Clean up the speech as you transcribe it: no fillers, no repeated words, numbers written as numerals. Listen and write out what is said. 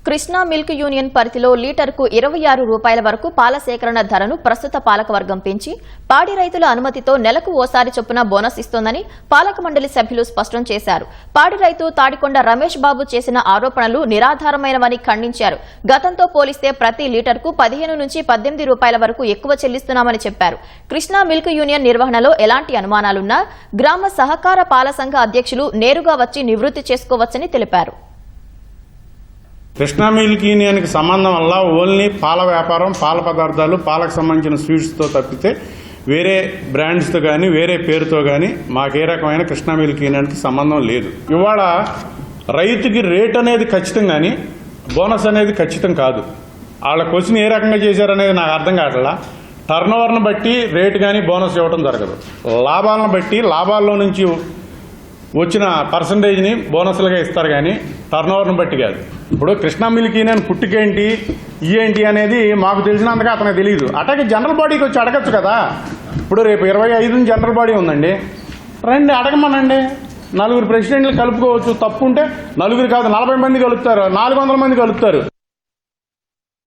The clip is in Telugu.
కృష్ణా మిల్క్ యూనియన్ పరిధిలో లీటర్కు 26 రూపాయల వరకు పాల సేకరణ ధరను ప్రస్తుత పాలకవర్గం పెంచి పాడి రైతుల అనుమతితో నెలకు ఓసారి చొప్పున బోనస్ ఇస్తోందని పాలక మండలి సభ్యులు స్పష్టం చేశారు. పాడి రైతు తాడికొండ రమేష్ బాబు చేసిన ఆరోపణలు నిరాధారమైనవని ఖండించారు. గతంతో పోలిస్తే ప్రతి లీటర్కు 15 నుంచి 18 రూపాయల వరకు ఎక్కువ చెల్లిస్తున్నామని చెప్పారు. కృష్ణా మిల్క్ యూనియన్ నిర్వహణలో ఎలాంటి అనుమానాలున్నా గ్రామ సహకార పాల సంఘ అధ్యక్షులు నేరుగా వచ్చి నివృత్తి చేసుకోవచ్చని తెలిపారు. కృష్ణా మిల్క్ యూనియన్కి సంబంధం వల్ల ఓన్లీ పాల వ్యాపారం, పాల పదార్థాలు, పాలకు సంబంధించిన స్వీట్స్తో తప్పితే వేరే బ్రాండ్స్తో కానీ వేరే పేరుతో కానీ మాకే రకమైన కృష్ణా మిల్క్ యూనియన్కి సంబంధం లేదు. ఇవాళ రైతుకి రేట్ అనేది ఖచ్చితం కానీ బోనస్ అనేది ఖచ్చితం కాదు. వాళ్ళ క్వశ్చన్ ఏ రకంగా చేశారనేది నాకు అర్థం కావట్లా. టర్నోవర్ను బట్టి రేటు కానీ బోనస్ ఇవ్వడం జరగదు. లాభాలను బట్టి లాభాల్లో నుంచి వచ్చిన పర్సంటేజ్ని బోనస్లుగా ఇస్తారు కానీ టర్నోవర్ను బట్టి కాదు. ఇప్పుడు కృష్ణా మిల్క్ యూనియన్ పుట్టుకేంటి ఏంటి అనేది మాకు తెలిసినంతగా అతనికి తెలియదు. అట్లాగే జనరల్ బాడీకి వచ్చి అడగచ్చు కదా. ఇప్పుడు రేపు 25 జనరల్ బాడీ ఉందండి, రండి అడగమనండి. 4 ప్రెసిడెంట్లు కలుపుకోవచ్చు. తప్పు ఉంటే 4 కాదు 40 మంది కలుపుతారు, 400 మంది కలుపుతారు.